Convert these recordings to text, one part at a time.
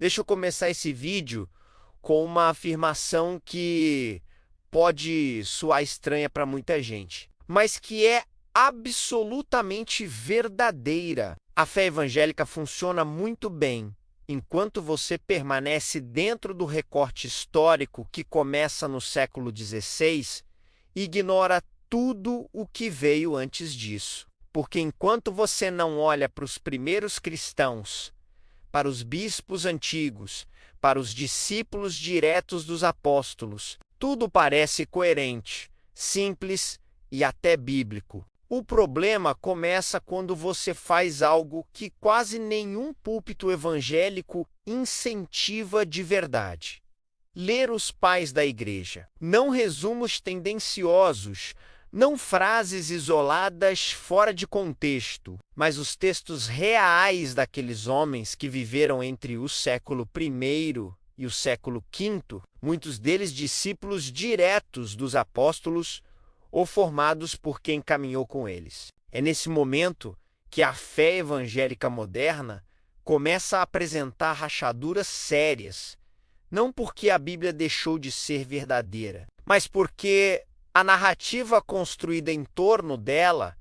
Deixa eu começar esse vídeo com uma afirmação que pode soar estranha para muita gente, mas que é absolutamente verdadeira. A fé evangélica funciona muito bem enquanto você permanece dentro do recorte histórico que começa no século XVI e ignora tudo o que veio antes disso. Porque enquanto você não olha para os primeiros cristãos, para os bispos antigos, para os discípulos diretos dos apóstolos, tudo parece coerente, simples e até bíblico. O problema começa quando você faz algo que quase nenhum púlpito evangélico incentiva de verdade. Ler os pais da igreja. Não resumos tendenciosos, não frases isoladas fora de contexto, mas os textos reais daqueles homens que viveram entre o século I e o século V, muitos deles discípulos diretos dos apóstolos ou formados por quem caminhou com eles. É nesse momento que a fé evangélica moderna começa a apresentar rachaduras sérias, não porque a Bíblia deixou de ser verdadeira, mas porque a narrativa construída em torno dela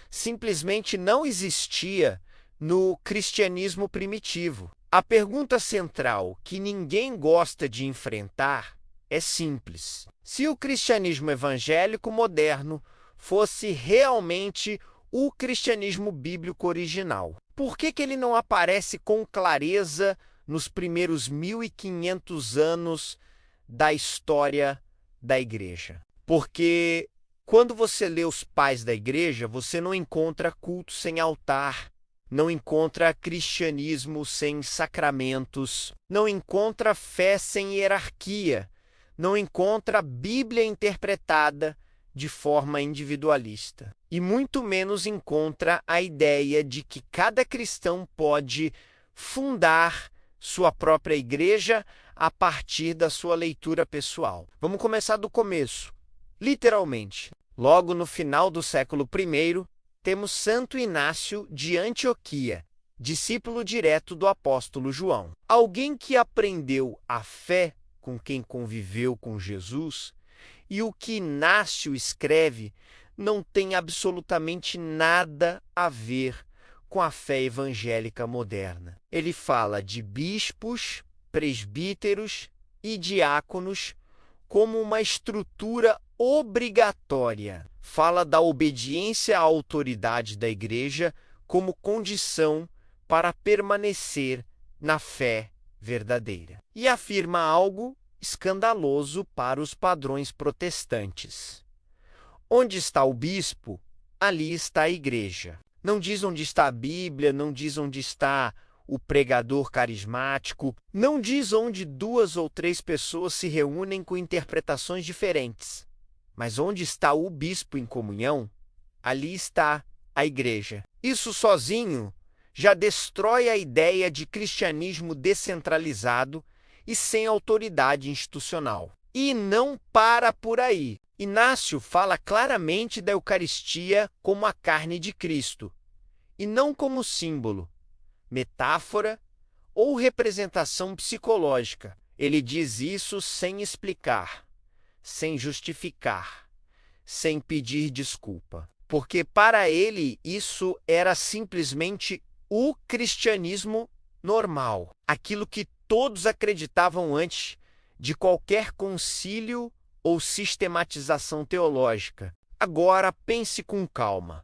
simplesmente não existia no cristianismo primitivo. A pergunta central que ninguém gosta de enfrentar é simples. Se o cristianismo evangélico moderno fosse realmente o cristianismo bíblico original, por que ele não aparece com clareza nos primeiros 1500 anos da história da igreja? Porque quando você lê os pais da igreja, você não encontra culto sem altar, não encontra cristianismo sem sacramentos, não encontra fé sem hierarquia, não encontra Bíblia interpretada de forma individualista. E muito menos encontra a ideia de que cada cristão pode fundar sua própria igreja a partir da sua leitura pessoal. Vamos começar do começo. Literalmente, logo no final do século I, temos Santo Inácio de Antioquia, discípulo direto do apóstolo João. Alguém que aprendeu a fé com quem conviveu com Jesus, e o que Inácio escreve não tem absolutamente nada a ver com a fé evangélica moderna. Ele fala de bispos, presbíteros e diáconos como uma estrutura obrigatória. Fala da obediência à autoridade da igreja como condição para permanecer na fé verdadeira. E afirma algo escandaloso para os padrões protestantes. Onde está o bispo, ali está a igreja. Não diz onde está a Bíblia, não diz onde está o pregador carismático, não diz onde 2 ou 3 pessoas se reúnem com interpretações diferentes. Mas onde está o bispo em comunhão, ali está a igreja. Isso sozinho já destrói a ideia de cristianismo descentralizado e sem autoridade institucional. E não para por aí. Inácio fala claramente da Eucaristia como a carne de Cristo, e não como símbolo, metáfora ou representação psicológica. Ele diz isso sem explicar, sem justificar, sem pedir desculpa. Porque para ele isso era simplesmente o cristianismo normal, aquilo que todos acreditavam antes de qualquer concílio ou sistematização teológica. Agora pense com calma.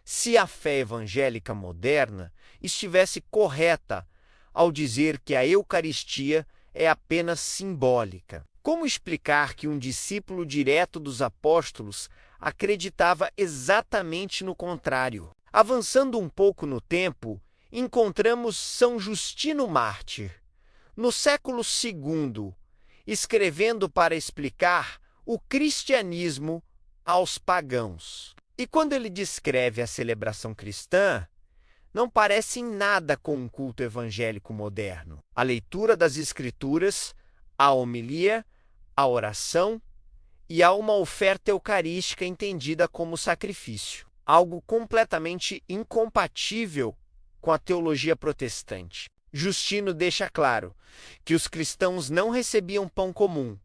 Se a fé evangélica moderna estivesse correta ao dizer que a Eucaristia é apenas simbólica, como explicar que um discípulo direto dos apóstolos acreditava exatamente no contrário? Avançando um pouco no tempo, encontramos São Justino Mártir, no século II, escrevendo para explicar o cristianismo aos pagãos. E quando ele descreve a celebração cristã, não parece em nada com um culto evangélico moderno. A leitura das Escrituras, a homilia, a oração e há uma oferta eucarística entendida como sacrifício, algo completamente incompatível com a teologia protestante. Justino deixa claro que os cristãos não recebiam pão comum,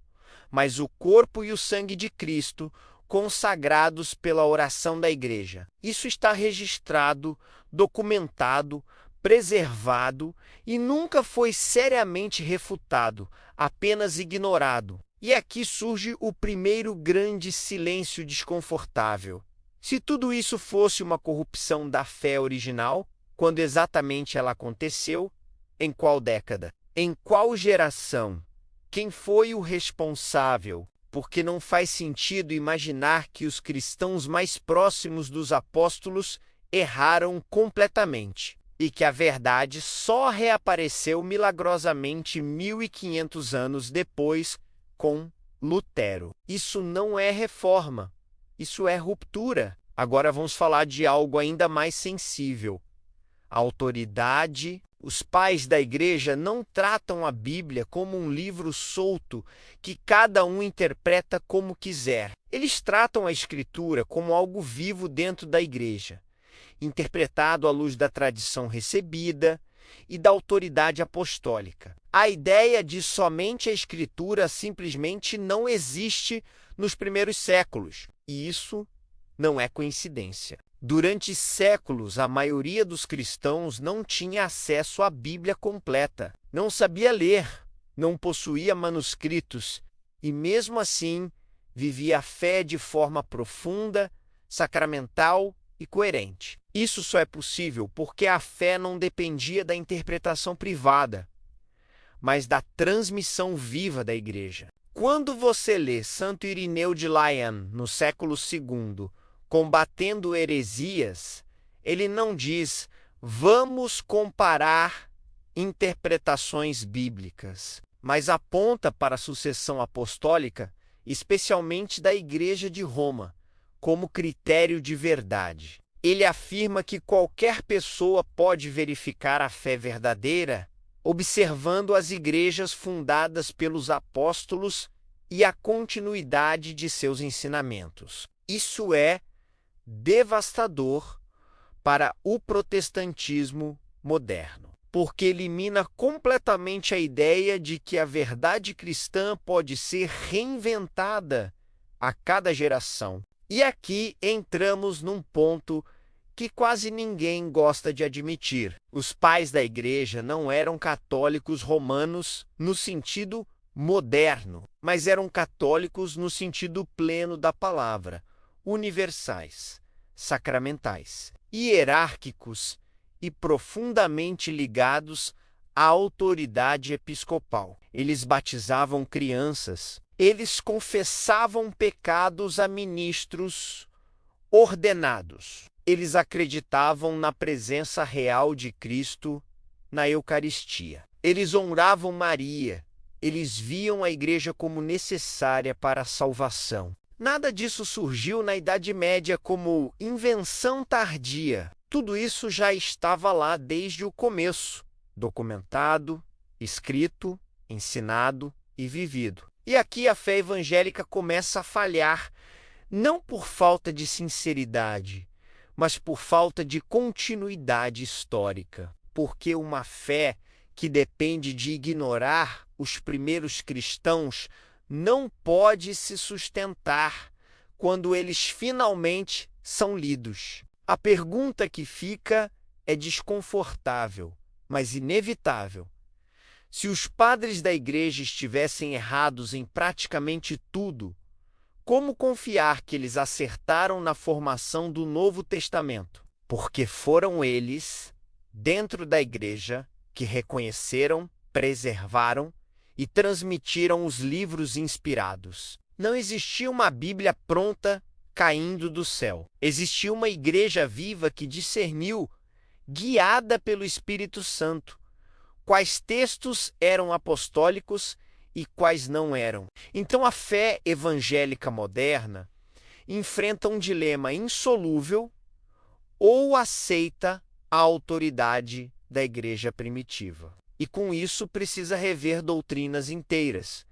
mas o corpo e o sangue de Cristo consagrados pela oração da Igreja. Isso está registrado, documentado, preservado e nunca foi seriamente refutado, apenas ignorado. E aqui surge o primeiro grande silêncio desconfortável. Se tudo isso fosse uma corrupção da fé original, quando exatamente ela aconteceu, em qual década? Em qual geração? Quem foi o responsável? Porque não faz sentido imaginar que os cristãos mais próximos dos apóstolos erraram completamente e que a verdade só reapareceu milagrosamente 1500 anos depois com Lutero. Isso não é reforma, isso é ruptura. Agora vamos falar de algo ainda mais sensível. A autoridade. Os pais da igreja não tratam a Bíblia como um livro solto que cada um interpreta como quiser. Eles tratam a Escritura como algo vivo dentro da igreja, interpretado à luz da tradição recebida e da autoridade apostólica. A ideia de somente a Escritura simplesmente não existe nos primeiros séculos, e isso não é coincidência. Durante séculos, a maioria dos cristãos não tinha acesso à Bíblia completa, não sabia ler, não possuía manuscritos e, mesmo assim, vivia a fé de forma profunda, sacramental e coerente. Isso só é possível porque a fé não dependia da interpretação privada, mas da transmissão viva da Igreja. Quando você lê Santo Irineu de Lyon, no século II, combatendo heresias, ele não diz, vamos comparar interpretações bíblicas, mas aponta para a sucessão apostólica, especialmente da Igreja de Roma, como critério de verdade. Ele afirma que qualquer pessoa pode verificar a fé verdadeira observando as igrejas fundadas pelos apóstolos e a continuidade de seus ensinamentos. Isso é devastador para o protestantismo moderno, porque elimina completamente a ideia de que a verdade cristã pode ser reinventada a cada geração. E aqui entramos num ponto que quase ninguém gosta de admitir. Os pais da igreja não eram católicos romanos no sentido moderno, mas eram católicos no sentido pleno da palavra, universais, sacramentais, hierárquicos e profundamente ligados à autoridade episcopal. Eles batizavam crianças, eles confessavam pecados a ministros ordenados. Eles acreditavam na presença real de Cristo na Eucaristia. Eles honravam Maria. Eles viam a igreja como necessária para a salvação. Nada disso surgiu na Idade Média como invenção tardia. Tudo isso já estava lá desde o começo, documentado, escrito, ensinado e vivido. E aqui a fé evangélica começa a falhar, não por falta de sinceridade, mas por falta de continuidade histórica. Porque uma fé que depende de ignorar os primeiros cristãos não pode se sustentar quando eles finalmente são lidos. A pergunta que fica é desconfortável, mas inevitável. Se os padres da igreja estivessem errados em praticamente tudo, como confiar que eles acertaram na formação do Novo Testamento? Porque foram eles, dentro da igreja, que reconheceram, preservaram e transmitiram os livros inspirados. Não existia uma Bíblia pronta caindo do céu. Existia uma igreja viva que discerniu, guiada pelo Espírito Santo, quais textos eram apostólicos e quais não eram. Então a fé evangélica moderna enfrenta um dilema insolúvel: ou aceita a autoridade da igreja primitiva, e com isso precisa rever doutrinas inteiras,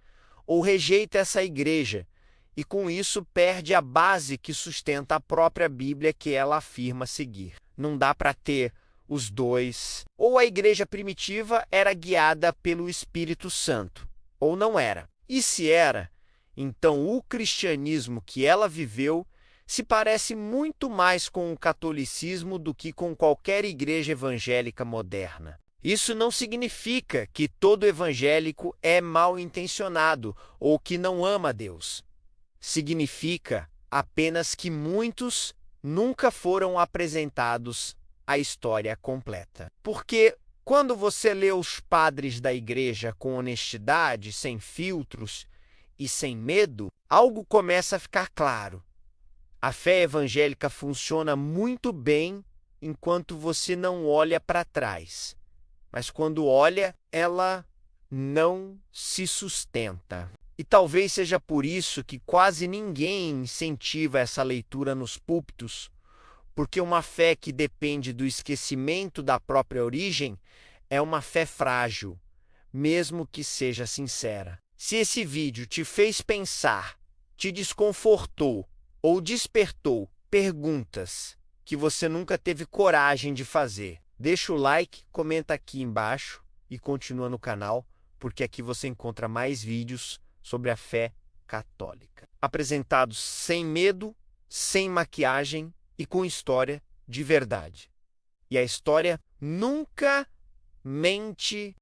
ou rejeita essa igreja, e com isso perde a base que sustenta a própria Bíblia que ela afirma seguir. Não dá para ter os dois. Ou a igreja primitiva era guiada pelo Espírito Santo, ou não era. E se era, então o cristianismo que ela viveu se parece muito mais com o catolicismo do que com qualquer igreja evangélica moderna. Isso não significa que todo evangélico é mal intencionado ou que não ama Deus. Significa apenas que muitos nunca foram apresentados à história completa. Porque quando você lê os padres da igreja com honestidade, sem filtros e sem medo, algo começa a ficar claro. A fé evangélica funciona muito bem enquanto você não olha para trás. Mas quando olha, ela não se sustenta. E talvez seja por isso que quase ninguém incentiva essa leitura nos púlpitos, porque uma fé que depende do esquecimento da própria origem é uma fé frágil, mesmo que seja sincera. Se esse vídeo te fez pensar, te desconfortou ou despertou perguntas que você nunca teve coragem de fazer, deixa o like, comenta aqui embaixo e continua no canal, porque aqui você encontra mais vídeos sobre a fé católica, apresentados sem medo, sem maquiagem e com história de verdade. E a história nunca mente